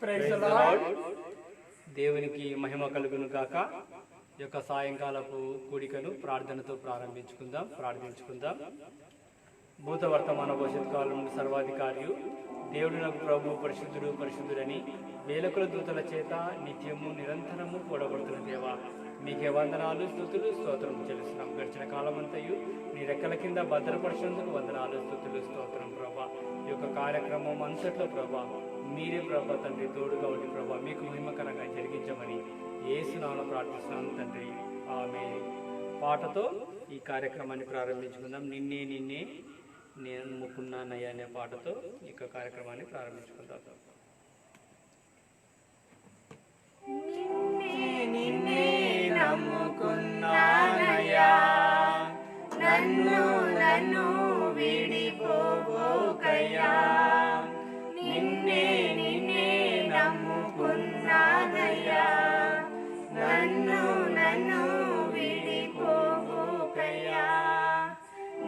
Praise the lord. దేవునికి మహిమ కలుగును గాక. ఈ యొక్క సాయంకాలపు కూడికను ప్రార్థనతో ప్రార్థించుకుందాం. భూత వర్తమాన భవిష్యత్ కాలం సర్వాధికారియు దేవుడు నాకు ప్రభు పరిశుద్ధుడని వేలకుల దూతల చేత నిత్యము నిరంతరము కూడబడుతున్న దేవా, మీకే వందనాలు, స్తుతులు, స్తోత్రం చెల్లిస్తున్నాం. గడిచిన కాలమంతయు నీ రెక్కల కింద భద్రపరిచినందుకు వందనాలు, స్తుతులు, స్తోత్రం ప్రభా. ఈ యొక్క కార్యక్రమం అంతట్లో ప్రభా మీరే ప్రభా తండ్రి తోడుగా ఉండి ప్రభా మీకు మహిమకరంగా జరిగించమని యేసు నామమున ప్రార్థిస్తున్నాను తండ్రి, ఆమేన్. పాటతో ఈ కార్యక్రమాన్ని ప్రారంభించుకుందాం. నిన్నే నేను నమ్ముకున్నానయ్యా అనే పాటతో ఈ యొక్క కార్యక్రమాన్ని ప్రారంభించుకుందాం. నిన్నే నమ్ముకున్నానయ్యా, నన్ను విడిపోబోకయ్యా. నిన్నే నమ్ముకున్నానయ్యా, నన్ను విడిపోబోకయ్యా.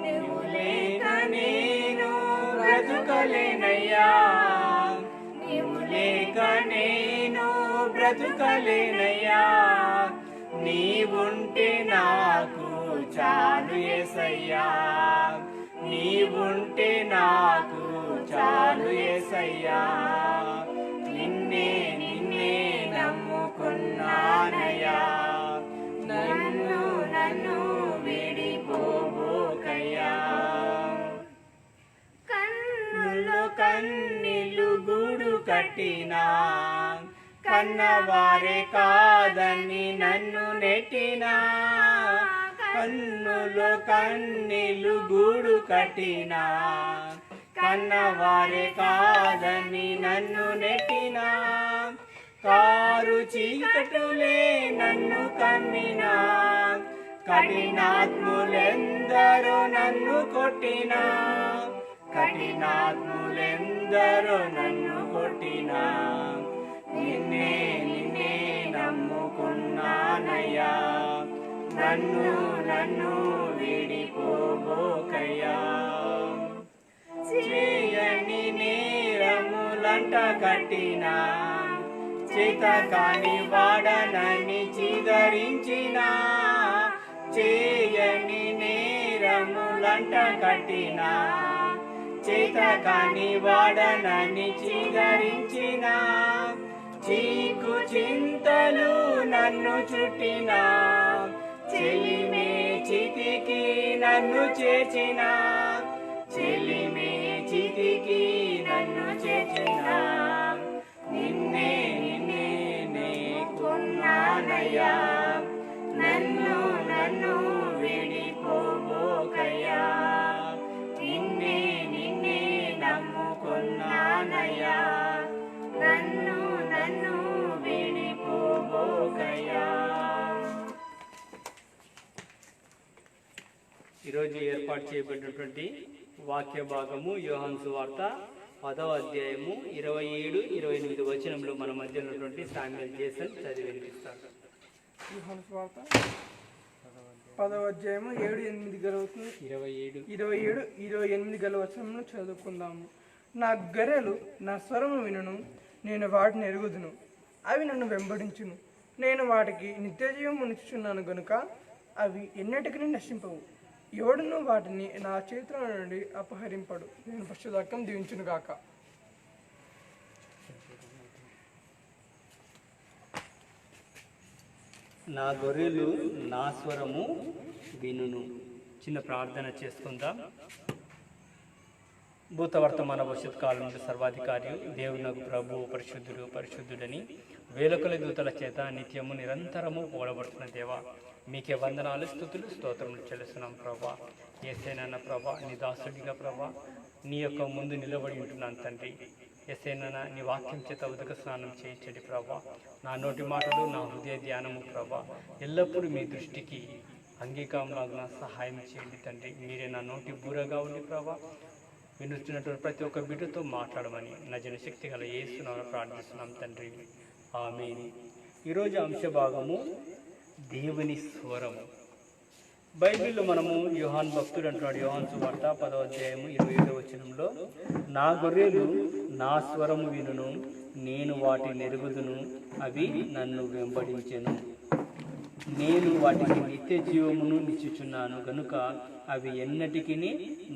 నువ్వు లేక నేను బ్రతుకలేనయ్యా, నువ్వు లేక నేను బ్రతుకలేనయ్యా. నీవుంటే నాకు చాలు యేసయ్యా, నీవుంటే నాకు చాలు యేసయ్యా. నిన్నే నమ్ముకున్నానయ్యా, నన్ను విడిపోబోకయ్యా. కన్నీళ్ళు గూడు కట్టినా, కన్నవారే కాదని నన్ను నెట్టినా. కన్నులో కన్నీళ్ళు గూడు కట్టినా, కన్నవారే కాదని నన్ను నెట్టినా. కారు చీకటులే నన్ను కమ్మినా, కఠినాత్ములెందరో నన్ను కొట్టినా, కఠినాత్ములెందరో నన్ను కొట్టినా. నిన్నే నమ్ముకున్నానయ్యా, నన్ను విడిపోబోకయ్యా. చేయని నేరములంట కట్టినా, చేతకాని వాడనని చిదరించినా. చేయని నేరములంట కట్టినా, చేతకాని వాడనని చిదరించినా. చీకు చింతలు నన్ను చుట్టినా, చెలిమే చితికి నన్ను చేర్చినా, చెలిమే చితికి నన్ను చేర్చినా. నిన్నే కొన్నానయ్యా, నన్ను విడిపోబోకయ్యా. నిన్నే నమ్ముకున్నానయ్యా, నన్ను విడిపోబోకయ్యా. ఈరోజు ఏర్పాటు చేయబడినటువంటి వాక్య భాగము యోహాను సువార్త 10వ అధ్యాయము 27-28 వచనంలో మన మధ్య ఉన్నటువంటి శామ్యూయల్ జేసన్ చదివి వినిపిస్తారు. యోహాను సువార్త 10వ అధ్యాయము 7-8 గల 27-28 గల వచనంలో చదువుకుందాము. నా గొర్రెలు నా స్వరము వినును, నేను వాటిని ఎరుగుదును, అవి నన్ను వెంబడించును. నేను వాటికి నిత్యజీవం నిచ్చుచున్నాను గనుక అవి ఎన్నటికీ నశింపవు. ఎవడును వాటిని నా చేతుల నుండి అపహరింపడు. నేను పశ్చాత్తాపం దీవించును గాక. నా గొర్రెలు నా స్వరము వినును. చిన్న ప్రార్థన చేసుకుందాం. భూతవర్తమాన భవిష్యత్ కాలం నుండి సర్వాధికారి దేవునకు ప్రభు పరిశుద్ధుడని వేలకుల దూతల చేత నిత్యము నిరంతరము పోడబడుతున్న దేవా, మీకే వందనాలు, స్తుతులు, స్తోత్రములు చెల్లిస్తున్నాం ప్రభా. యేసయ్యా ప్రభా, నీ దాసుడిగా ప్రభా నీ యొక్క ముందు నిలబడి ఉంటున్నాను తండ్రి. యేసయ్యా నీ వాక్యం చేత ఉదక స్నానం చేయించండి ప్రభా. నా నోటి మాటలు, నా హృదయ ధ్యానము ప్రభా ఎల్లప్పుడూ మీ దృష్టికి అంగీకారంలాగా సహాయం చేయండి తండ్రి. మీరే నా నోటి బూరగా ఉండి ప్రభా వినుతున్నటువంటి ప్రతి ఒక్క బిడ్డతో మాట్లాడమని నా జనశక్తి గల యేసు నామమున ప్రార్థిస్తున్నాం తండ్రి, ఆమేన్. ఈరోజు అంశ భాగము దేవుని స్వరము. బైబిల్లో మనము యోహాన్ భక్తుడు అంటున్నాడు. యోహాన్ సువార్త 10వ అధ్యాయము 27వ వచనంలో, నా గొర్రెలు నా స్వరము వినును, నేను వాటిని ఎరుగుదును, అవి నన్ను వెంబడించెను. నేను వాటికి నిత్య జీవమును నిచ్చుచున్నాను గనుక అవి ఎన్నటికీ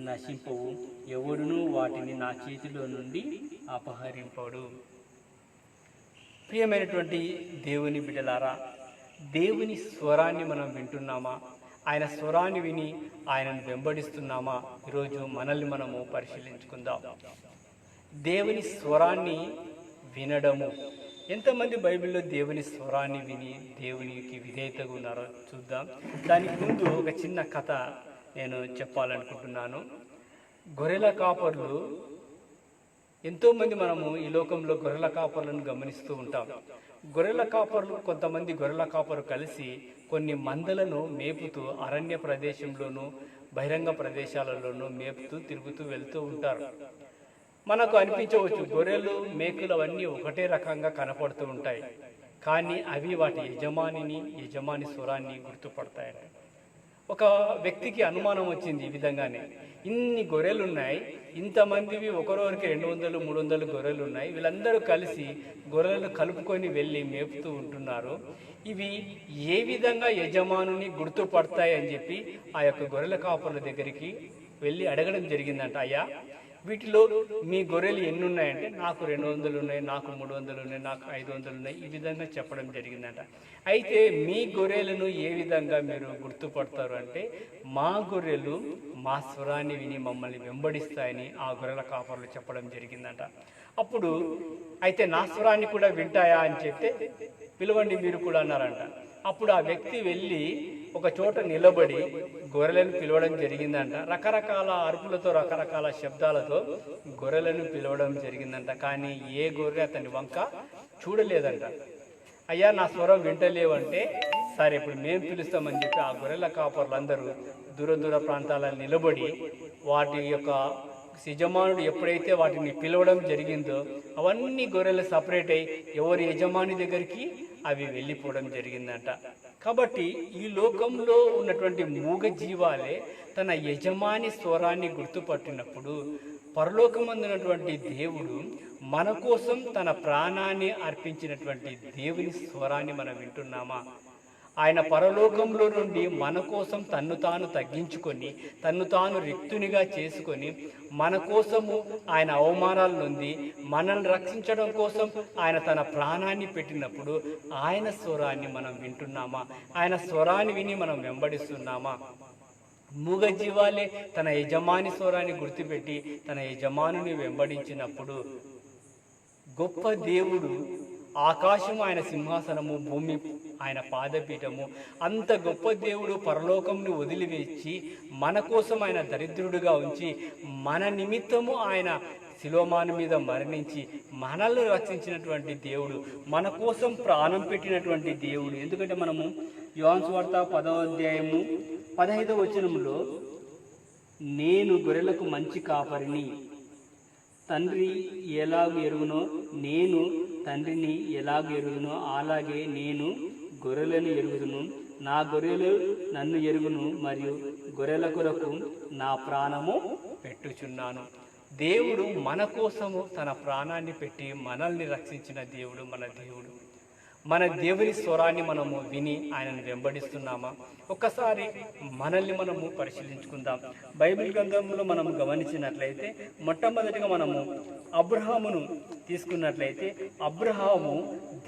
నశింపవు, ఎవడును వాటిని నా చేతిలో నుండి అపహరింపడు. ప్రియమైనటువంటి దేవుని బిడ్డలారా, దేవుని స్వరాన్ని మనం వింటున్నామా? ఆయన స్వరాన్ని విని ఆయనను వెంబడిస్తున్నామా? ఈరోజు మనల్ని మనము పరిశీలించుకుందాం. దేవుని స్వరాన్ని వినడము. ఎంతమంది బైబిల్లో దేవుని స్వరాన్ని విని దేవునికి విధేయతగా ఉన్నారో చూద్దాం. దానికి ముందు ఒక చిన్న కథ నేను చెప్పాలనుకుంటున్నాను. గొర్రెల కాపర్లు, ఎంతోమంది మనము ఈ లోకంలో గొర్రెల కాపర్లను గమనిస్తూ ఉంటాం. గొర్రెల కాపర్లు, కొంతమంది గొర్రెల కాపరు కలిసి కొన్ని మందలను మేపుతూ అరణ్య ప్రదేశంలోనూ బహిరంగ ప్రదేశాలలోనూ మేపుతూ తిరుగుతూ వెళ్తూ ఉంటారు. మనకు అనిపించవచ్చు గొర్రెలు మేకులు అవన్నీ ఒకటే రకంగా కనపడుతూ ఉంటాయి, కానీ అవి వాటి యజమాని స్వరాన్ని గుర్తుపడతాయని ఒక వ్యక్తికి అనుమానం వచ్చింది. ఈ విధంగానే ఇన్ని గొర్రెలు ఉన్నాయి, ఇంతమందివి ఒకరోరికి 200, 300 గొర్రెలు ఉన్నాయి, వీళ్ళందరూ కలిసి గొర్రెలను కలుపుకొని వెళ్ళి మేపుతూ ఉంటున్నారు. ఇవి ఏ విధంగా యజమానుని గుర్తుపడతాయి అని చెప్పి ఆ యొక్క గొర్రెల కాపర్ల దగ్గరికి వెళ్ళి అడగడం జరిగిందంట. అయ్యా, వీటిలో మీ గొర్రెలు ఎన్ని ఉన్నాయంటే, నాకు 200 ఉన్నాయి, నాకు 300 ఉన్నాయి, నాకు 500 ఉన్నాయి, ఈ విధంగా చెప్పడం జరిగిందంట. అయితే మీ గొర్రెలను ఏ విధంగా మీరు గుర్తుపడతారు అంటే, మా గొర్రెలు మా స్వరాన్ని విని మమ్మల్ని వెంబడిస్తాయని ఆ గొర్రెల కాపర్లు చెప్పడం జరిగిందంట. అప్పుడు అయితే నా స్వరాన్ని కూడా వింటాయా అని చెప్తే, పిలవండి మీరు కూడా అన్నారంట. అప్పుడు ఆ వ్యక్తి వెళ్ళి ఒక చోట నిలబడి గొర్రెలను పిలవడం జరిగిందంట. రకరకాల అరుపులతో, రకరకాల శబ్దాలతో గొర్రెలను పిలవడం జరిగిందంట. కానీ ఏ గొర్రె అతని వంక చూడలేదంట. అయ్యా, నా స్వరం వింటలేవంటే, సరే ఇప్పుడు మేము పిలుస్తామని చెప్పి ఆ గొర్రెల కాపర్లందరూ దూర ప్రాంతాలలో నిలబడి వాటి యొక్క యజమానుడు ఎప్పుడైతే వాటిని పిలవడం జరిగిందో అవన్నీ గొర్రెలు సపరేట్ అయ్యి ఎవరి యజమాని దగ్గరికి అవి వెళ్ళిపోవడం జరిగిందంట. కాబట్టి ఈ లోకంలో ఉన్నటువంటి మూగ జీవాలే తన యజమాని స్వరాన్ని గుర్తుపట్టినప్పుడు, పరలోకమందున్నటువంటి దేవుడు మన కోసం తన ప్రాణాన్ని అర్పించినటువంటి దేవుని స్వరాన్ని మనం వింటున్నామా? ఆయన పరలోకంలో నుండి మన కోసం తన్ను తాను తగ్గించుకొని, తన్ను తాను రిక్తునిగా చేసుకొని, మన కోసము ఆయన అవమానాల నుండి మనల్ని రక్షించడం కోసం ఆయన తన ప్రాణాన్ని పెట్టినప్పుడు ఆయన స్వరాన్ని మనం వింటున్నామా? ఆయన స్వరాన్ని విని మనం వెంబడిస్తున్నామా? మూగ జీవాలే తన యజమాని స్వరాన్ని గుర్తుపెట్టి తన యజమానుని వెంబడించినప్పుడు, గొప్ప దేవుడు, ఆకాశము ఆయన సింహాసనము, భూమి ఆయన పాదపీఠము, అంత గొప్ప దేవుడు పరలోకంను వదిలివేసి మన కోసం ఆయన దరిద్రుడిగా ఉంచి మన నిమిత్తము ఆయన శిలోమాను మీద మరణించి మనల్ని రక్షించినటువంటి దేవుడు, మన కోసం ప్రాణం పెట్టినటువంటి దేవుడు. ఎందుకంటే మనము యోహాను సువార్త 10వ అధ్యాయము 15వ వచనంలో, నేను గొర్రెలకు మంచి కాపరిని, తండ్రి ఎలాగ ఎరుగునో నేను తండ్రిని ఎలాగ ఎరుగునో అలాగే నేను గొర్రెలను ఎరుగుదును, నా గొర్రెలు నన్ను ఎరుగును, మరియు గొర్రెల కొరకు నా ప్రాణము పెట్టుచున్నాను. దేవుడు మన కోసము తన ప్రాణాన్ని పెట్టి మనల్ని రక్షించిన దేవుడు మన దేవుడు. మన దేవుని స్వరాన్ని మనము విని ఆయనను వెంబడిస్తున్నామా? ఒక్కసారి మనల్ని మనము పరిశీలించుకుందాం. బైబిల్ గ్రంథంలో మనము గమనించినట్లయితే, మొట్టమొదటిగా మనము అబ్రహామును తీసుకున్నట్లయితే, అబ్రహాము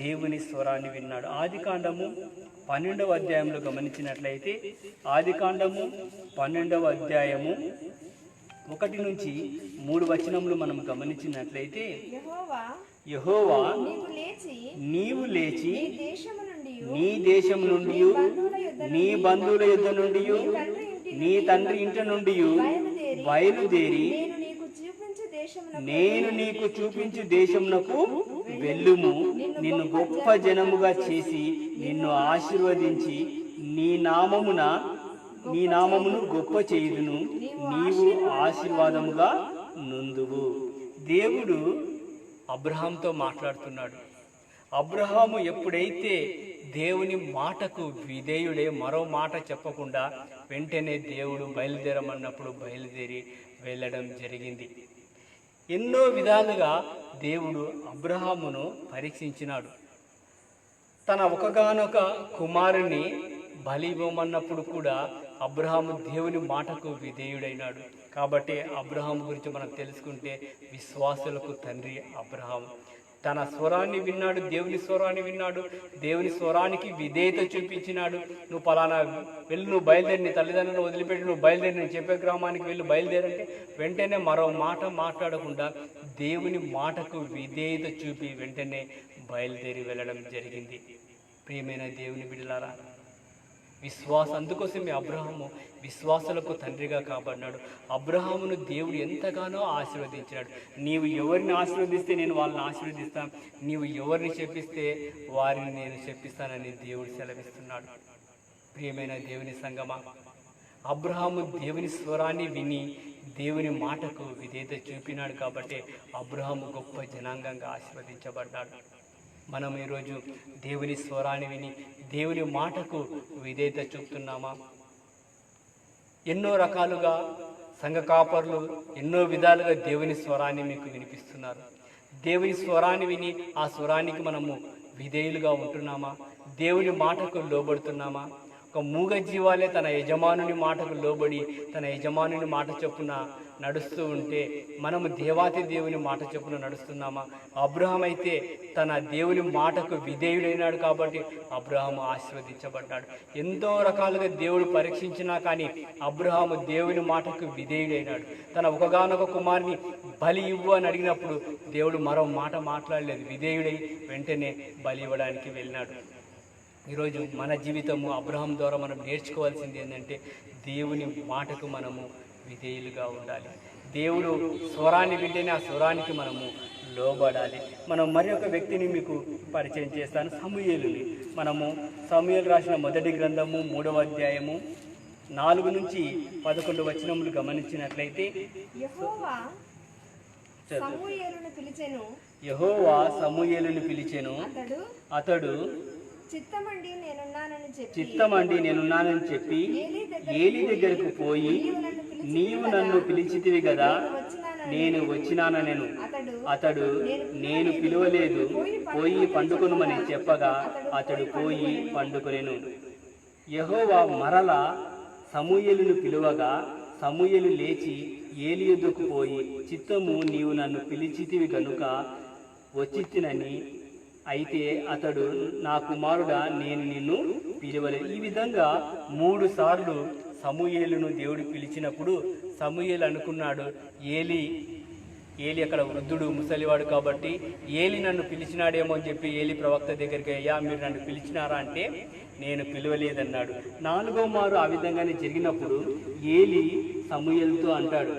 దేవుని స్వరాన్ని విన్నాడు. ఆదికాండము 12వ అధ్యాయంలో గమనించినట్లయితే, ఆదికాండము 12వ అధ్యాయము 1 నుంచి 3 వచనములు మనం గమనించినట్లయితే, యెహోవా నీవు లేచి నీ దేశం నుండి, నీ బంధువుల యుద్ధ నుండి, నీ తండ్రి ఇంటి నుండి బయలుదేరి నేను నీకు చూపించు దేశమునకు వెళ్ళుము. నిన్ను గొప్ప జనముగా చేసి నిన్ను ఆశీర్వదించి నీ నామమును గొప్ప చేయుదును, నీవు ఆశీర్వాదముగా నొందువు. దేవుడు అబ్రహాంతో మాట్లాడుతున్నాడు. అబ్రహాము ఎప్పుడైతే దేవుని మాటకు విధేయుడే, మరో మాట చెప్పకుండా వెంటనే దేవుడు బయలుదేరమన్నప్పుడు బయలుదేరి వెళ్ళడం జరిగింది. ఎన్నో విధాలుగా దేవుడు అబ్రహామును పరీక్షించినాడు. తన ఒకగానొక కుమారుని బలి ఇవ్వమన్నప్పుడు కూడా అబ్రహాము దేవుని మాటకు విధేయుడైనాడు. కాబట్టి అబ్రహాం గురించి మనం తెలుసుకుంటే విశ్వాసులకు తండ్రి అబ్రహాం. తన స్వరాన్ని విన్నాడు, దేవుని స్వరాన్ని విన్నాడు, దేవుని స్వరానికి విధేయత చూపించినాడు. నువ్వు పలానా వెళ్ళి, నువ్వు బయలుదేరి, నీ తల్లిదండ్రులను వదిలిపెట్టి నువ్వు బయలుదేరి, నేను చెప్పే గ్రామానికి వెళ్ళి బయలుదేరంటే వెంటనే మరో మాట మాట్లాడకుండా దేవుని మాటకు విధేయత చూపి వెంటనే బయలుదేరి వెళ్ళడం జరిగింది. ప్రియమైన దేవుని బిడ్డలారా, అందుకోసమే అబ్రహాము విశ్వాసులకు తండ్రిగా కాబడినాడు. అబ్రహామును దేవుడు ఎంతగానో ఆశీర్వదించినాడు. నీవు ఎవరిని ఆశీర్వదిస్తే నేను వాళ్ళని ఆశీర్వదిస్తాను, నీవు ఎవరిని చెప్పిస్తే వారిని నేను చెప్పిస్తానని దేవుడు సెలవిస్తున్నాడు. ప్రియమైన దేవుని సంగమా, అబ్రహాము దేవుని స్వరాన్ని విని దేవుని మాటకు విధేయత చూపినాడు కాబట్టి అబ్రహాము గొప్ప జనాంగంగా ఆశీర్వదించబడ్డాడు. మనం ఈరోజు దేవుని స్వరాన్ని విని దేవుని మాటకు విధేయత చూపుతున్నామా? ఎన్నో రకాలుగా సంఘ కాపర్లు ఎన్నో విధాలుగా దేవుని స్వరాన్ని మీకు వినిపిస్తున్నారు. దేవుని స్వరాన్ని విని ఆ స్వరానికి మనము విధేయులుగా ఉంటున్నామా? దేవుని మాటకు లోబడుతున్నామా? ఒక మూగ జీవాలే తన యజమానుని మాటకు లోబడి తన యజమానుని మాట చొప్పున నడుస్తూ ఉంటే మనము దేవాతి దేవుని మాట చొప్పున నడుస్తున్నామా? అబ్రహాం అయితే తన దేవుని మాటకు విధేయుడైనాడు కాబట్టి అబ్రహాము ఆశీర్వదించబడ్డాడు. ఎంతో రకాలుగా దేవుడు పరీక్షించినా కానీ అబ్రహాము దేవుని మాటకు విధేయుడైనాడు. తన ఒకగానొక కుమారుని బలి ఇవ్వు అని అడిగినప్పుడు దేవుడు మరో మాట మాట్లాడలేదు, విధేయుడై వెంటనే బలి ఇవ్వడానికి వెళ్ళినాడు. ఈరోజు మన జీవితము అబ్రహాం ద్వారా మనం నేర్చుకోవాల్సింది ఏంటంటే దేవుని మాటకు మనము విధేయులుగా ఉండాలి. దేవుడు స్వరాన్ని వింటేనే ఆ స్వరానికి మనము లోబడాలి. మనం మరి ఒక వ్యక్తిని మీకు పరిచయం చేస్తాను, సమూయేలుని. మనము సమూయేలు రాసిన మొదటి గ్రంథము 3వ అధ్యాయము 4 నుంచి 11 వచనములు గమనించినట్లయితే, యెహోవా సమూయేలును పిలిచెను, అతడు చిత్తమండి నేనున్నానని చెప్పి ఏలీ దగ్గరకు పోయి, నీవు నన్ను పిలిచితివి కదా, నేను వచ్చినానెను. అతడు నేను పిలువలేదు, పోయి పండుకొనుమని చెప్పగా అతడు పోయి పండుకొనెను. యెహోవా మరలా సమూయేలును పిలువగా సమూయేలు లేచి ఏలీ యొద్దకు పోయి, చిత్తము నీవు నన్ను పిలిచితివి గనుక వచ్చితినని. అయితే అతడు, నా కుమారుడా, నేను నిన్ను పిలువలేదు. ఈ విధంగా 3 సార్లు సమూయేలును దేవుడు పిలిచినప్పుడు సమూయేలు అనుకున్నాడు, ఏలీ అక్కడ వృద్ధుడు, ముసలివాడు కాబట్టి ఏలీ నన్ను పిలిచినాడేమో అని చెప్పి ఏలీ ప్రవక్త దగ్గరికి, అయ్యా మీరు నన్ను పిలిచినారా అంటే నేను పిలువలేదన్నాడు. 4వ మారు ఆ విధంగానే జరిగినప్పుడు ఏలీ సమూయేలుతో అంటాడు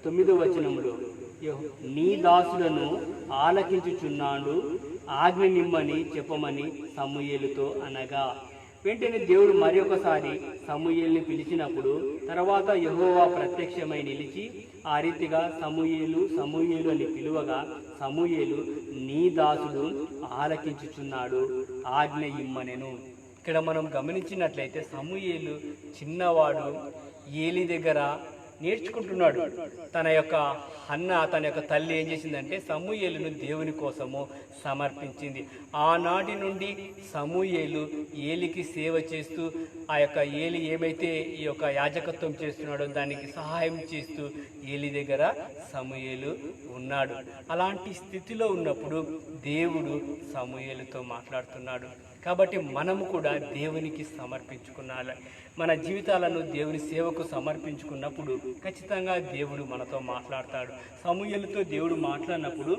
9వ వచనంలో, నీ దాసులను ఆలకించుచున్నాడు, ఆజ్ఞ నిమ్మని చెప్పమని సమూయేలుతో అనగా, వెంటనే దేవుడు మరి ఒకసారి సమూయేలుని పిలిచినప్పుడు తర్వాత యెహోవా ప్రత్యక్షమై నిలిచి ఆ రీతిగా సమూయేలు అని పిలువగా సమూయేలు, నీ దాసుడు ఆలకించుచున్నాడు, ఆజ్ఞ ఇమ్మనెను. ఇక్కడ మనం గమనించినట్లయితే సమూయేలు చిన్నవాడు, ఏలీ దగ్గర నేర్చుకుంటున్నాడు. తన యొక్క తల్లి ఏం చేసిందంటే సమూయేలును దేవుని కోసము సమర్పించింది. ఆనాటి నుండి సమూయేలు ఏలికి సేవ చేస్తూ ఆ యొక్క ఏలి ఏమైతే ఈ యొక్క యాజకత్వం చేస్తున్నాడో దానికి సహాయం చేస్తూ ఏలి దగ్గర సమూయేలు ఉన్నాడు. అలాంటి స్థితిలో ఉన్నప్పుడు దేవుడు సమూయేలుతో మాట్లాడుతున్నాడు. కాబట్టి మనము కూడా దేవునికి సమర్పించుకున్నాలి. మన జీవితాలను దేవుని సేవకు సమర్పించుకున్నప్పుడు ఖచ్చితంగా దేవుడు మనతో మాట్లాడతాడు. సమూయేలుతో దేవుడు మాట్లాడినప్పుడు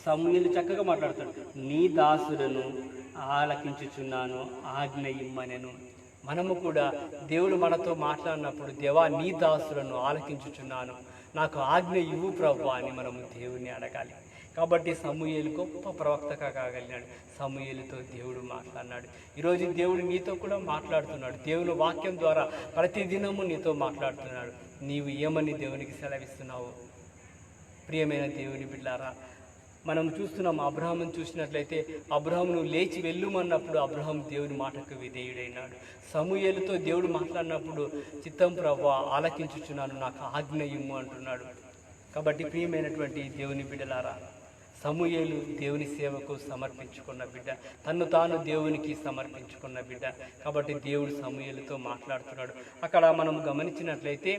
సమూయేలు చక్కగా మాట్లాడతాడు, నీ దాసులను ఆలకించుచున్నాను, ఆజ్ఞ ఇమ్మనెను. మనము కూడా దేవుడు మనతో మాట్లాడినప్పుడు, దేవా నీ దాసులను ఆలకించుచున్నాను, నాకు ఆజ్ఞ ఇవ్వు ప్రభువా అని మనము దేవుణ్ణి అడగాలి. కాబట్టి సమూయేలు గొప్ప ప్రవక్తగా కాగలిగినాడు. సమూయేలుతో దేవుడు మాట్లాడినాడు. ఈరోజు దేవుడు నీతో కూడా మాట్లాడుతున్నాడు. దేవుని వాక్యం ద్వారా ప్రతిదినము నీతో మాట్లాడుతున్నాడు. నీవు ఏమని దేవునికి సెలవిస్తున్నావు? ప్రియమైన దేవుని బిడ్డలారా, మనం చూస్తున్నాం అబ్రహామును చూసినట్లయితే అబ్రహామును లేచి వెళ్ళుమన్నప్పుడు అబ్రహాం దేవుని మాటకు విధేయుడైనాడు. సమూయేలుతో దేవుడు మాట్లాడినప్పుడు చిత్తం ప్రభువా ఆలకించుచున్నాను, నాకు ఆజ్ఞ ఇమ్ము అంటున్నాడు. కాబట్టి ప్రియమైనటువంటి దేవుని బిడ్డలారా, సమూయేలు దేవుని సేవకు సమర్పించుకున్న బిడ్డ, తన్ను తాను దేవునికి సమర్పించుకున్న బిడ్డ. కాబట్టి దేవుడు సమూయేలుతో మాట్లాడుతున్నాడు. అక్కడ మనం గమనించినట్లయితే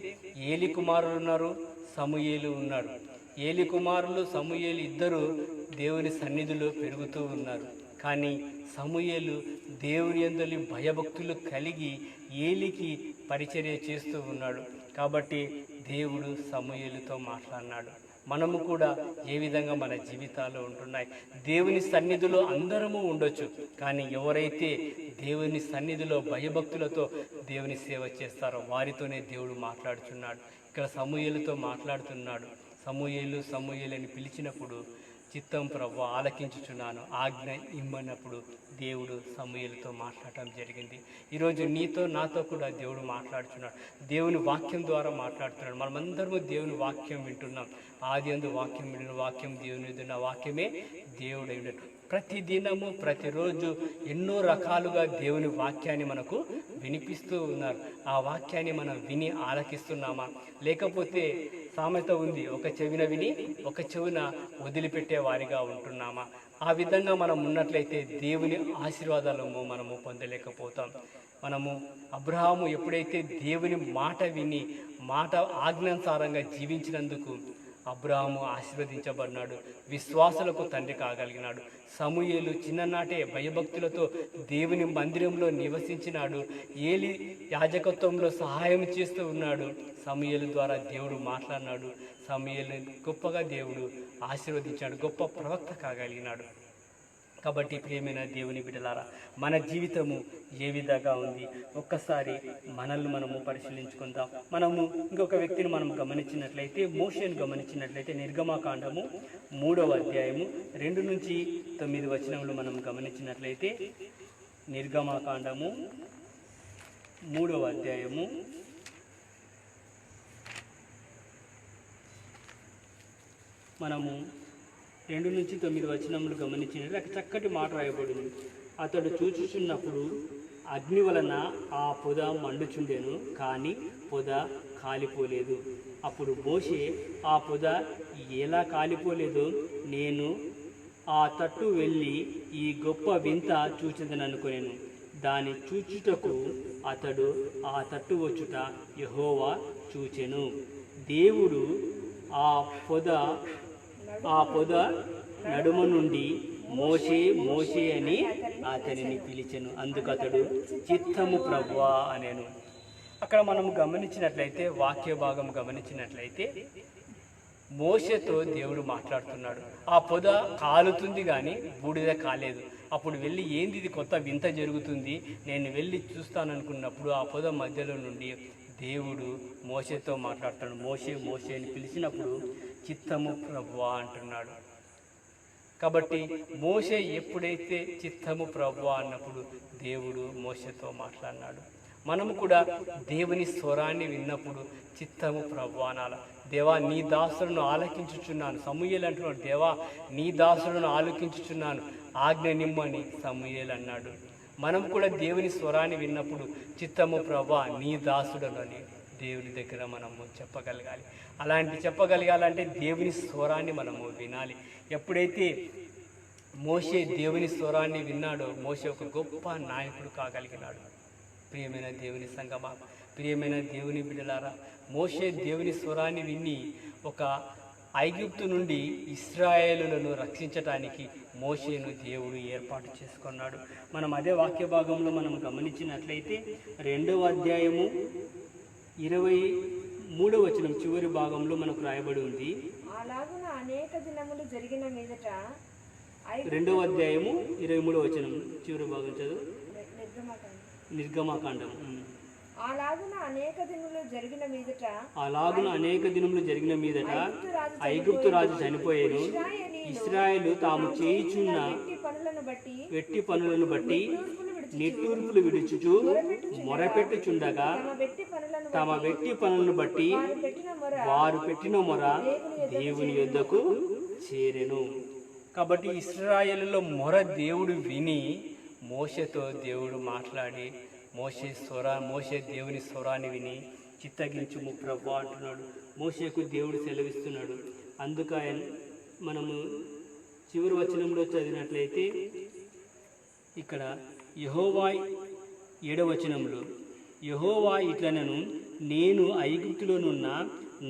ఏలి కుమారులు ఉన్నారు, సమూయేలు ఉన్నాడు. ఏలి కుమారులు సమూయేలు ఇద్దరు దేవుని సన్నిధిలో పెరుగుతూ ఉన్నారు. కానీ సమూయేలు దేవుని యందు భయభక్తులు కలిగి ఏలికి పరిచర్య చేస్తూ ఉన్నాడు. కాబట్టి దేవుడు సమూయేలుతో మాట్లాడినాడు. మనము కూడా ఏ విధంగా మన జీవితాల్లో ఉంటున్నాయి. దేవుని సన్నిధిలో అందరము ఉండొచ్చు, కానీ ఎవరైతే దేవుని సన్నిధిలో భయభక్తులతో దేవుని సేవ చేస్తారో వారితోనే దేవుడు మాట్లాడుతున్నాడు. ఇక్కడ సమూయేలుతో మాట్లాడుతున్నాడు. సమూయేలు అని పిలిచినప్పుడు చిత్తం ప్రభువా ఆలకించుచున్నాను, ఆజ్ఞ ఇమ్మన్నప్పుడు దేవుడు సమూయేలుతో మాట్లాడటం జరిగింది. ఈరోజు నీతో నాతో కూడా దేవుడు మాట్లాడుతున్నాడు. దేవుని వాక్యం ద్వారా మాట్లాడుతున్నాడు. మనమందరము దేవుని వాక్యం వింటున్నాం. ఆది అందు వాక్యం వింటున్న వాక్యం దేవుని విన్న వాక్యమే దేవుడై ఉన్నాడు. ప్రతి దినము ప్రతిరోజు ఎన్నో రకాలుగా దేవుని వాక్యాన్ని మనకు వినిపిస్తూ ఉన్నారు. ఆ వాక్యాన్ని మనం విని ఆలకిస్తున్నామా? లేకపోతే సామెత ఉంది, ఒక చెవిన విని ఒక చెవిన వదిలిపెట్టే వారిగా ఉంటున్నామా? ఆ విధంగా మనం ఉన్నట్లయితే దేవుని ఆశీర్వాదాలను మనము పొందలేకపోతాం. మనము అబ్రహాము ఎప్పుడైతే దేవుని మాట విని మాట ఆజ్ఞానుసారంగా జీవించినందుకు అబ్రహాము ఆశీర్వదించబడినాడు, విశ్వాసులకు తండ్రి కాగలిగినాడు. సమూయేలు చిన్ననాటే భయభక్తులతో దేవుని మందిరంలో నివసించినాడు. ఏలి యాజకత్వంలో సహాయం చేస్తూ ఉన్నాడు. సమూయేలు ద్వారా దేవుడు మాట్లాడినాడు. సమూయేలు గొప్పగా దేవుడు ఆశీర్వదించాడు, గొప్ప ప్రవక్త కాగలిగినాడు. కాబట్టి ప్రియమైన దేవుని బిడ్డలారా, మన జీవితము ఏ విధంగా ఉంది ఒక్కసారి మనల్ని మనము పరిశీలించుకుందాం. మనము ఇంకొక వ్యక్తిని మనం గమనించినట్లయితే, మోషేను గమనించినట్లయితే నిర్గమాకాండము 3వ అధ్యాయము 2 నుంచి 9 వచనములు మనం గమనించినట్లయితే, నిర్గమాకాండము 3వ అధ్యాయము మనము 2 నుంచి 9 వచనములు గమనించినట్టు అక్కడ చక్కటి మాట రాయబడింది. అతడు చూచుచున్నప్పుడు అగ్ని వలన ఆ పొద మండుచుండెను, కానీ పొద కాలిపోలేదు. అప్పుడు మోషే ఆ పొద ఎలా కాలిపోలేదో నేను ఆ తట్టు వెళ్ళి ఈ గొప్ప వింత చూచెదననుకొనెను. దాని చూచుటకు అతడు ఆ తట్టు వచ్చుట యెహోవా చూచెను. దేవుడు ఆ పొద నడుమ నుండి మోషే మోషే అని అతనిని పిలిచెను. అందుకు అతడు చిత్తము ప్రభువా అనేను. అక్కడ మనం గమనించినట్లయితే, వాక్య భాగం గమనించినట్లయితే మోషేతో దేవుడు మాట్లాడుతున్నాడు. ఆ పొద కాలుతుంది కానీ బూడిద కాలేదు. అప్పుడు వెళ్ళి ఏంది ఇది కొత్త వింత జరుగుతుంది, నేను వెళ్ళి చూస్తాననుకున్నప్పుడు ఆ పొద మధ్యలో నుండి దేవుడు మోషేతో మాట్లాడుతున్నాడు. మోషే మోషే అని పిలిచినప్పుడు చిత్తము ప్రభువా అంటున్నాడు. కాబట్టి మోషే ఎప్పుడైతే చిత్తము ప్రభువా అన్నప్పుడు దేవుడు మోషేతో మాట్లాడినాడు. మనము కూడా దేవుని స్వరాన్ని విన్నప్పుడు చిత్తము ప్రభువా అనాలి. దేవా నీ దాసులను ఆలకించుచున్నాను. సమూయేలు అంటున్నాడు, దేవా నీ దాసులను ఆలకించుచున్నాను, ఆజ్ఞ నిమ్మని సమూయేలు అన్నాడు. మనం కూడా దేవుని స్వరాన్ని విన్నప్పుడు చిత్తము ప్రభువా నీ దాసుడను అని దేవుని దగ్గర మనము చెప్పగలగాలి. అలాంటి చెప్పగలగాలంటే దేవుని స్వరాన్ని మనము వినాలి. ఎప్పుడైతే మోషే దేవుని స్వరాన్ని విన్నాడో మోషే ఒక గొప్ప నాయకుడు కాగలిగినాడు. ప్రియమైన దేవుని సంగమా, ప్రియమైన దేవుని బిడ్డలారా, మోషే దేవుని స్వరాన్ని విని ఒక ఐగుప్తు నుండి ఇశ్రాయేలులను రక్షించటానికి మోషేను దేవుడు ఏర్పాటు చేసుకున్నాడు. మనం అదే వాక్య భాగంలో మనం గమనించినట్లయితే 2వ అధ్యాయము 23వ వచనం చివరి భాగంలో మనకు రాయబడి ఉంది. 2వ అధ్యాయము 23వ వచనం చివరి భాగం చదువు. నిర్గమాకాండం. అలాగున అనేక దినములు జరిగిన మీదట ఐగుప్తు రాజు చనిపోయాను. ఇశ్రాయేలు తాము చేయుచున్న వెట్టి పనులను బట్టి నిట్టూర్పులు విడుచుచు మొరపెట్టుచుండగా తమ వెట్టి పనులను బట్టి వారు పెట్టిన మొర దేవుని యొద్దకు చేరెను. కాబట్టి ఇశ్రాయేలులో మొర దేవుడు విని మోషేతో దేవుడు మాట్లాడి మోషే దేవుని స్వరాన్ని విని చిత్తగించుము ప్రభువా అంటున్నాడు. మోషేకు దేవుడు సెలవిస్తున్నాడు. అందుకు ఆయన మనము చివరి వచనంలో చదివినట్లయితే ఇక్కడ యెహోవా 7వ వచనంలో యెహోవా ఇట్లనను, నేను ఐగుప్తులోనున్న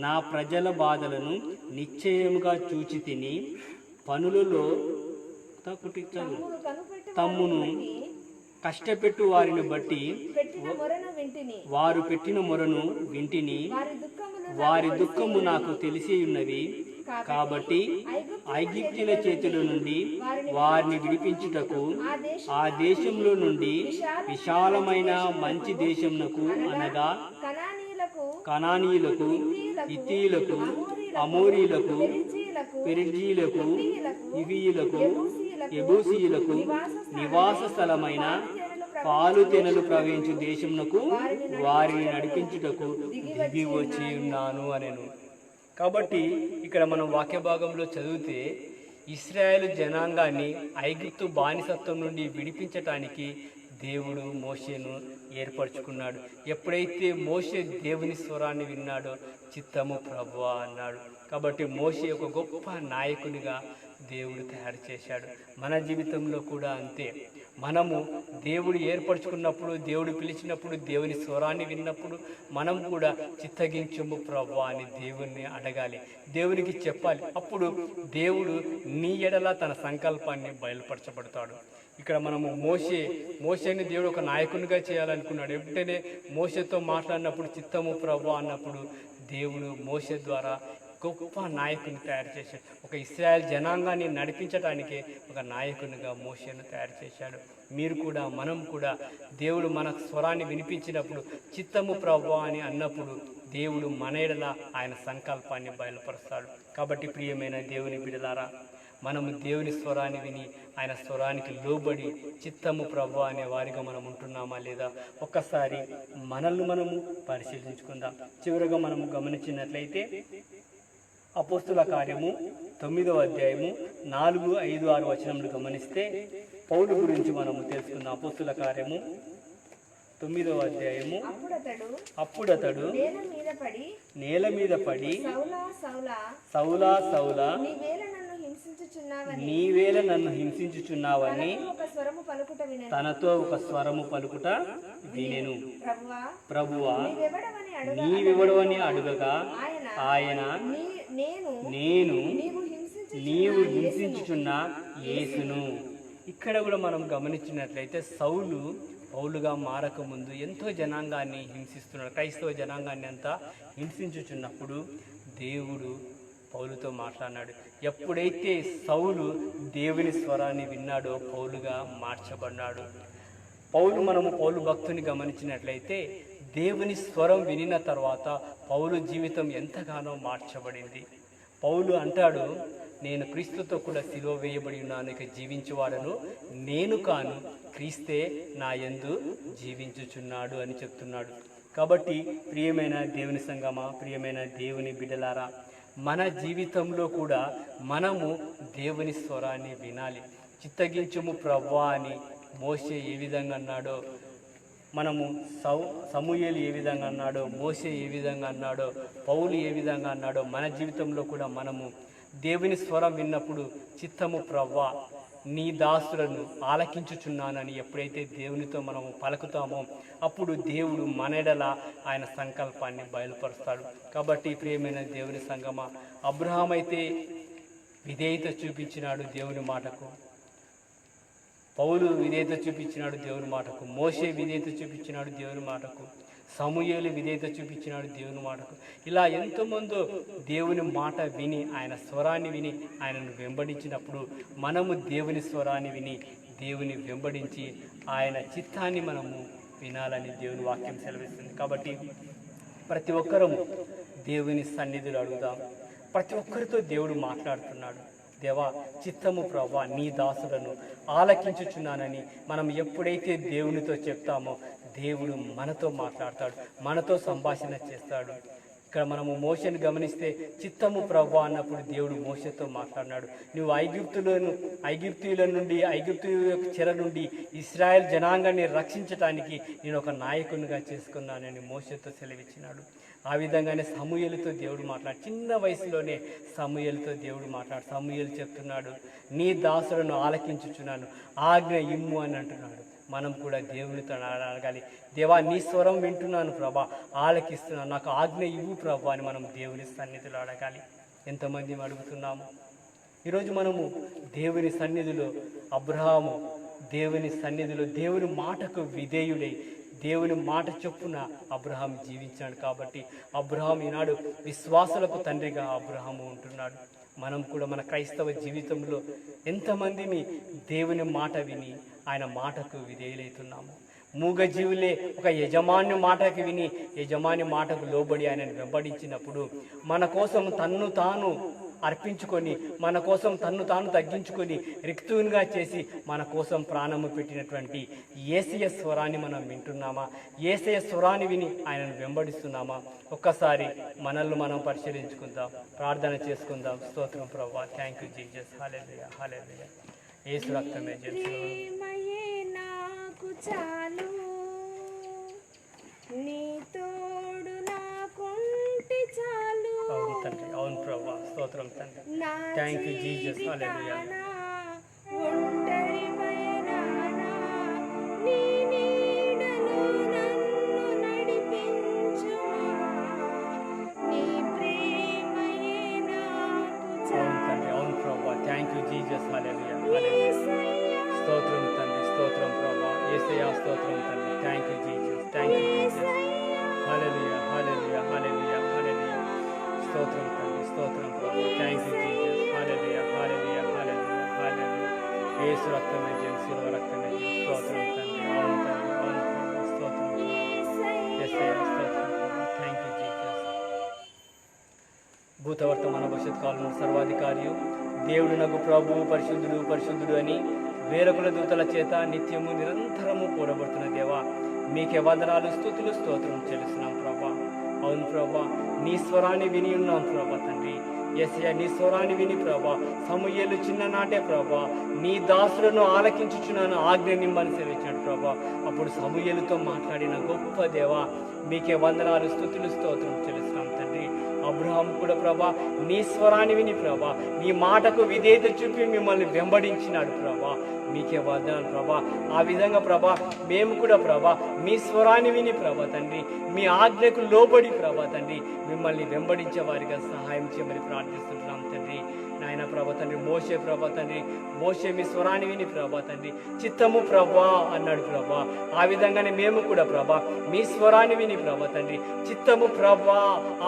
నా ప్రజల బాధలను నిశ్చయముగా చూచి తిని పనులలో తమ్మును కష్టపెట్టు వారిని బట్టి వారు పెట్టిన మొరను వింటిని, వారి దుఃఖము నాకు తెలిసి ఉన్నవి. కాబట్టి ఐగుప్తుల చేతుల నుండి వారిని విడిపించుటకు ఆ దేశంలో నుండి విశాలమైన మంచి దేశమునకు అనగా కనానీయులకు, హిత్తీయులకు, అమోరీలకు, పెరిజీలకు, హివీయులకు, యెబూసీయులకు నివాస స్థలమైన పాలు తెనలు ప్రవహించు దేశమునకు వారిని నడిపించుటకు దిగి వచ్చి ఉన్నాను అనెను. కాబట్టి ఇక్కడ మనం వాక్య భాగంలో చదివితే ఇశ్రాయేలు జనాంగాన్ని ఐగుప్తు బానిసత్వం నుండి విడిపించటానికి దేవుడు మోషేను ఏర్పరచుకున్నాడు. ఎప్పుడైతే మోషే దేవుని స్వరాన్ని విన్నాడో చిత్తము ప్రభువా అన్నాడు. కాబట్టి మోషే ఒక గొప్ప నాయకునిగా దేవుడు తయారు చేశాడు. మన జీవితంలో కూడా అంతే. మనము దేవుడు ఏర్పరచుకున్నప్పుడు, దేవుడు పిలిచినప్పుడు, దేవుని స్వరాన్ని విన్నప్పుడు మనం కూడా చిత్తగించుము ప్రభువా అని దేవుణ్ణి అడగాలి, దేవునికి చెప్పాలి. అప్పుడు దేవుడు నీ ఎడల తన సంకల్పాన్ని బయలుపరచబడతాడు. ఇక్కడ మనము మోషేని దేవుడు ఒక నాయకునిగా చేయాలనుకున్నాడు. వెంటనే మోషేతో మాట్లాడినప్పుడు చిత్తము ప్రభువా అన్నప్పుడు దేవుడు మోషే ద్వారా గొప్ప నాయకుని తయారు చేశాడు. ఒక ఇశ్రాయేల్ జనాంగాన్ని నడిపించడానికి ఒక నాయకునిగా మోషేను తయారు చేశాడు. మీరు కూడా, మనం కూడా దేవుడు మన స్వరాన్ని వినిపించినప్పుడు చిత్తము ప్రభువా అని అన్నప్పుడు దేవుడు మన ఎడల ఆయన సంకల్పాన్ని బయలుపరుస్తాడు. కాబట్టి ప్రియమైన దేవుని బిడ్డలారా, మనము దేవుని స్వరాన్ని విని ఆయన స్వరానికి లోబడి చిత్తము ప్రభువా అనే వారిగా మనం ఉంటున్నామా లేదా ఒక్కసారి మనల్ని మనము పరిశీలించుకుందాం. చివరిగా మనము గమనించినట్లయితే అపోస్తుల కార్యము 9వ అధ్యాయము 4, 5, 6 వచనములు గమనిస్తే పౌలు గురించి మనము తెలుసుకుందాం. అపోస్తుల కార్యము 9వ అధ్యాయము అప్పుడతడు నేల మీద పడి సౌలా సౌలా నీవేళ నన్ను హింసించుచున్నావని తనతో ఒక స్వరము పలుకుట వినెను. ప్రభువా నీవెవడవని అడుగగా ఆయన నేను నీవు హింసించుచున్న యేసును. ఇక్కడ కూడా మనం గమనించినట్లయితే పౌలుగా మారక ముందు ఎంతో జనాంగాన్ని హింసిస్తున్నాడు. క్రైస్తవ జనాంగాన్ని అంతా హింసించుచున్నప్పుడు దేవుడు పౌలుతో మాట్లాడినాడు. ఎప్పుడైతే సౌలు దేవుని స్వరాన్ని విన్నాడో పౌలుగా మార్చబడ్డాడు. పౌలు భక్తుని గమనించినట్లయితే దేవుని స్వరం వినిన తర్వాత పౌలు జీవితం ఎంతగానో మార్చబడింది. పౌలు అంటాడు, నేను క్రీస్తుతో కూడా సిలువ వేయబడి ఉన్నాను, ఇక జీవించువాడను నేను కాను, క్రీస్తే నా యందు జీవించుచున్నాడు అని చెప్తున్నాడు. కాబట్టి ప్రియమైన దేవుని సంగమా, ప్రియమైన దేవుని బిడ్డలారా, మన జీవితంలో కూడా మనము దేవుని స్వరాన్ని వినాలి. చిత్తగించుము ప్రభువా అని మోషే ఏ విధంగా అన్నాడో, మనము సమూయేలు ఏ విధంగా అన్నాడో, మోషే ఏ విధంగా అన్నాడో, పౌలు ఏ విధంగా అన్నాడో, మన జీవితంలో కూడా మనము దేవుని స్వరం విన్నప్పుడు చిత్తము ప్రభువా నీ దాసులను ఆలకించుచున్నానని ఎప్పుడైతే దేవునితో మనము పలుకుతామో అప్పుడు దేవుడు మన ఎడల ఆయన సంకల్పాన్ని బయలుపరుస్తాడు. కాబట్టి ప్రియమైన దేవుని సంగమా, అబ్రహాం అయితే విధేయత చూపించినాడు దేవుని మాటకు, పౌలు విధేయత చూపించినాడు దేవుని మాటకు, మోషే విధేయత చూపించినాడు దేవుని మాటకు, సమూయేలు విధేయత చూపించినాడు దేవుని మాటకు. ఇలా ఎంతోమందో దేవుని మాట విని ఆయన స్వరాన్ని విని ఆయనను వెంబడించినప్పుడు మనము దేవుని స్వరాన్ని విని దేవుని వెంబడించి ఆయన చిత్తాన్ని మనము వినాలని దేవుని వాక్యం సెలవిస్తుంది. కాబట్టి ప్రతి ఒక్కరము దేవుని సన్నిధిలో అడుగుదాం. ప్రతి ఒక్కరితో దేవుడు మాట్లాడుతున్నాడు. దేవా చిత్తము ప్రభువా నీ దాసులను ఆలకించుచున్నానని మనం ఎప్పుడైతే దేవునితో చెప్తామో దేవుడు మనతో మాట్లాడతాడు, మనతో సంభాషణ చేస్తాడు. ఇక్కడ మనము మోషేని గమనిస్తే చిత్తము ప్రభువా అన్నప్పుడు దేవుడు మోషేతో మాట్లాడినాడు. నువ్వు ఐగుప్తీయుల నుండి ఐగుప్తీయుల చెర నుండి ఇశ్రాయేల్ జనాంగాన్ని రక్షించటానికి నేను ఒక నాయకునిగా చేసుకున్నానని మోషేతో సెలవిచ్చినాడు. ఆ విధంగానే సమూయేలుతో దేవుడు మాట్లాడు. చిన్న వయసులోనే సమూయేలుతో దేవుడు మాట్లాడు. సమూయేలు చెప్తున్నాడు, నీ దాసులను ఆలకించుచున్నాను, ఆజ్ఞ ఇమ్ము అని అంటున్నాడు. మనం కూడా దేవునితో అడగాలి, దేవా నీ స్వరం వింటున్నాను ప్రభా, ఆలకిస్తున్నాను, నాకు ఆజ్ఞ ఇవ్వు ప్రభా అని మనం దేవుని సన్నిధిలో అడగాలి. ఎంతమంది అడుగుతున్నాము? ఈరోజు మనము దేవుని సన్నిధిలో అబ్రహాము దేవుని సన్నిధిలో దేవుని మాటకు విధేయుడై దేవుని మాట చొప్పున అబ్రహాం జీవించాడు. కాబట్టి అబ్రహాం ఈనాడు విశ్వాసులకు తండ్రిగా అబ్రహాము ఉంటున్నాడు. మనం కూడా మన క్రైస్తవ జీవితంలో ఎంతమందిని దేవుని మాట విని ఆయన మాటకు విధేయులవుతున్నాము? మూగజీవులే ఒక యజమాని మాటకు విని యజమాని మాటకు లోబడి ఆయనను వెంబడించినప్పుడు మన కోసం తన్ను తాను అర్పించుకొని మన కోసం తన్ను తాను తగ్గించుకొని రిక్తునిగా చేసి మన కోసం ప్రాణము పెట్టినటువంటి యేసయ్య స్వరాన్ని మనం వింటున్నామా? యేసయ్య స్వరాన్ని విని ఆయనను వెంబడిస్తున్నామా? ఒక్కసారి మనల్ని మనం పరిశీలించుకుందాం, ప్రార్థన చేసుకుందాం. స్తోత్రం ప్రభువా, thank you Jesus, hallelujah hallelujah. Yesu రక్తమే నాకు చాలు, నీ తోడు నాకుంటే చాలు. అవును తండ్రి, అవును ప్రభువా, స్తోత్రం తండ్రి, థ్యాంక్ యూ జీసస్, హల్లెలూయా. ఒంటరి పయనానా నీ నీడలో నన్ను నడిపించుమా, నీ ప్రేమయే నాకు చాలు. అవును తండ్రి, అవును ప్రభువా, thank you Jesus, hallelujah hallelujah. స్తోత్రం తండ్రి, స్తోత్రం ప్రభువా, యేసయ్యా స్తోత్రం తండ్రి, thank you Jesus, thank you Jesus, hallelujah hallelujah hallelujah hallelujah. స్తోత్రం తండ్రి, స్తోత్రం ప్రభువా, thank you Jesus, hallelujah hallelujah hallelujah hallelujah. Yesu రక్తమే జయం, శిలువ రక్తమే జయం. స్తోత్రం తండ్రి, అవును తండ్రి, అవును ప్రభువా, స్తోత్రం యేసయ్యా స్తోత్రం ప్రభువా, థ్యాంక్ యూ జీసస్. భూతవర్తమాన భవిష్యత్ కాలంలో సర్వాధికారియు దేవుడు నగు ప్రభువు పరిశుద్ధుడు పరిశుద్ధుడు అని వేరొకల దూతల చేత నిత్యము నిరంతరము కూడబడుతున్న దేవా, మీకే వందనాలు స్తుతులు స్తోత్రం చెల్లిస్తున్నాం ప్రభా. అవును ప్రభా, నీ స్వరాన్ని విని ఉన్నాం ప్రభా తండ్రి. యేసయ్యా నీ స్వరాన్ని విని ప్రభా, సమూయేలు చిన్ననాటే ప్రభా నీ దాసులను ఆలకించుచున్నాను, ఆజ్ఞ నిమ్మని సెలవిచ్చాడు ప్రభా. అప్పుడు సమూయేలుతో మాట్లాడిన గొప్ప దేవా, మీకే వందనాలు స్తుతులు స్తోత్రం చెల్లిస్తున్నాం తండ్రి. అబ్రహాం కూడా ప్రభా నీ స్వరాన్ని విని ప్రభా నీ మాటకు విధేయత చూపి మిమ్మల్ని వెంబడించినాడు ప్రభా. మీకే వందనాలు ప్రభా. ఆ విధంగా ప్రభా మేము కూడా ప్రభా మీ స్వరాన్ని విని ప్రభా తండ్రి, మీ ఆజ్ఞకు లోబడి ప్రభా తండ్రి మిమ్మల్ని వెంబడించే వారిగా సహాయం చేయమని ప్రార్థిస్తున్నాం తండ్రి. నాయన ప్రభా తండ్రి, మోషే ప్రభా తండ్రి, మోషే మీ స్వరాన్ని విని ప్రభా తండ్రి చిత్తము ప్రభా అన్నాడు ప్రభా. ఆ విధంగానే మేము కూడా ప్రభా మీ స్వరాన్ని విని ప్రభా తండ్రి చిత్తము ప్రభా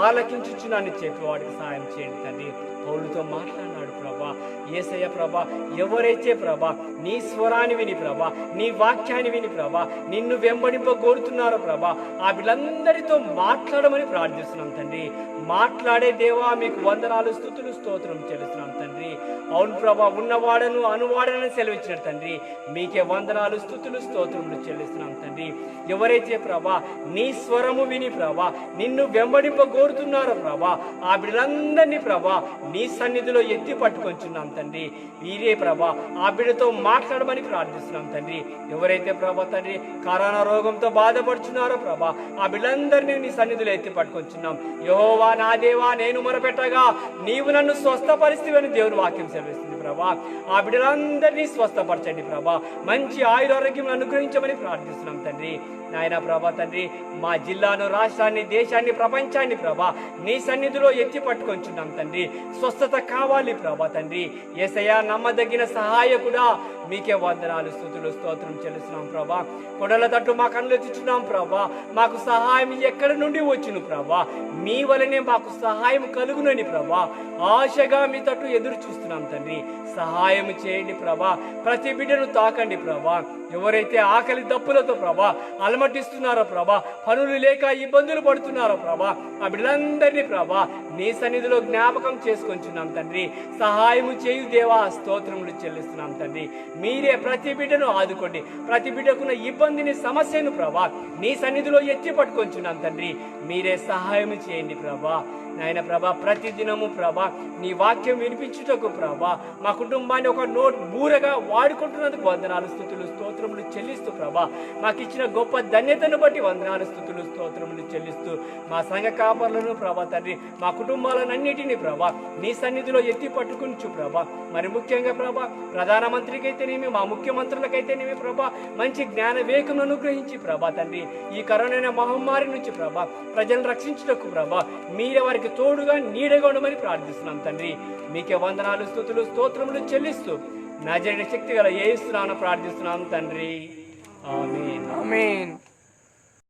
ఆలకించుచున్నాను చెప్పి వాడికి సహాయం చేయండి తండ్రి. పౌలుతో మాట్లాడినాడు ప్రభా. యేసయ్య ప్రభా, ఎవరైతే ప్రభా నీ స్వరాన్ని విని ప్రభా నీ వాక్యాన్ని విని ప్రభా నిన్ను వెంబడింపగోరుతున్నారో ప్రభా ఆ వీళ్ళందరితో మాట్లాడమని ప్రార్థిస్తున్నాం తండ్రి. మాట్లాడే దేవా మీకు వందనాలు స్తుతులు స్తోత్రం చెల్లిస్తున్నాం తండ్రి. అవును ప్రభా, ఉన్నవాడను అనువాడనని సెలవిచ్చినాడు తండ్రి. మీకే వందనాలు స్తుతులు స్తోత్రములు చెల్లిస్తున్నాం తండ్రి. ఎవరైతే ప్రభా నీ స్వరము విని ప్రభా నిన్ను వెంబడింపగోరుతున్నారో ప్రభా ఆ బిడ్డలందరినీ ప్రభా నీ సన్నిధిలో ఎత్తి పట్టుకొంచున్నాం తండ్రి. వీరే ప్రభా ఆ బిడ్డతో మాట్లాడమని ప్రార్థిస్తున్నాం తండ్రి. ఎవరైతే ప్రభా తండ్రి కరోనా రోగంతో బాధపడుచున్నారో ప్రభా ఆ బిడ్డలందరినీ నీ సన్నిధిలో ఎత్తి పట్టుకొంచున్నాం. యెహోవా నా దేవా, నేను మొరపెట్టగా నీవు నన్ను స్వస్థపరిస్థితిని దేవుని వాక్యం సెలవిస్తుంది ప్రభా. ఆ బిడ్డలందరినీ స్వస్థపరచండి ప్రభా. మంచి ఆయురారోగ్యం అనుగ్రహించమని ప్రార్థిస్తున్నాం తండ్రి. నాయన ప్రభా తండ్రి, మా జిల్లాను, రాష్ట్రాన్ని, దేశాన్ని, ప్రపంచాన్ని ప్రభా నీ సన్నిధిలో ఎత్తి పట్టుకొంచున్నాం తండ్రి. స్వస్థత కావాలి ప్రభా తండ్రి. యేసయ్యా నమ్మదగిన సహాయకుడా, మీకే వందనాలు స్తుతులు స్తోత్రం చెల్లిస్తున్నాం ప్రభా. కొడల తట్టు మా కళ్ళు ఎత్తుచున్నాం ప్రభా. మాకు సహాయం ఎక్కడి నుండి వచ్చును ప్రభా? మీ వలనే మాకు సహాయం కలుగునని ప్రభా ఆశగా మీ తట్టు ఎదురు చూస్తున్నాం తండ్రి. సహాయం చేయండి ప్రభా. ప్రతి బిడ్డను తాకండి ప్రభా. ఎవరైతే ఆకలి దప్పులతో ప్రభా అలమటిస్తున్నారో ప్రభా, పనులు లేక ఇబ్బందులు పడుతున్నారో ప్రభా, ఆ బిడ్డలందరినీ ప్రభా నీ సన్నిధిలో జ్ఞాపకం చేసుకొంచున్నాం తండ్రి. సహాయము చేయు దేవా, స్తోత్రములు చెల్లిస్తున్నాం తండ్రి. మీరే ప్రతి బిడ్డను ఆదుకోండి. ప్రతి బిడ్డకున్న ఇబ్బందిని, సమస్యను ప్రభా నీ సన్నిధిలో ఎత్తి పట్టుకొంచున్నాం తండ్రి. మీరే సహాయం చేయండి ప్రభా. నాయన ప్రభా, ప్రతి దినము ప్రభా నీ వాక్యం వినిపించుటకు ప్రభా మా కుటుంబాన్ని ఒక బూరగా వాడుకుంటున్నందుకు వందనాలు, స్తుతులు, స్తోత్రములు చెల్లిస్తూ ప్రభా మాకు ఇచ్చిన గొప్ప ధన్యతను బట్టి వందనాలు, స్తుతులు, స్తోత్రములు చెల్లిస్తూ మా సంఘ కాపరులను ప్రభా తండ్రి, మా కుటుంబాలన్నిటినీ ప్రభా నీ సన్నిధిలో ఎత్తి పట్టుకుంటూ ప్రభా, మరి ముఖ్యంగా ప్రభా ప్రధానమంత్రికి అయితేనేమి, మా ముఖ్యమంత్రులకైతేనేమి ప్రభా మంచి జ్ఞాన వివేకం అనుగ్రహించి ప్రభా తండ్రి, ఈ కరోనా మహమ్మారి నుంచి ప్రభా ప్రజలను రక్షించుటకు ప్రభా మీరే వారికి తోడుగా నీడగా ఉండమని ప్రార్థిస్తున్నాం తండ్రి. మీకే వందనాలు, స్తుతులు, స్తోత్రములు చెల్లిస్తూ నజరేయుని శక్తి గల యేసు నామమున ప్రార్థిస్తున్నాం తండ్రి. ఆమేన్. ఆమేన్.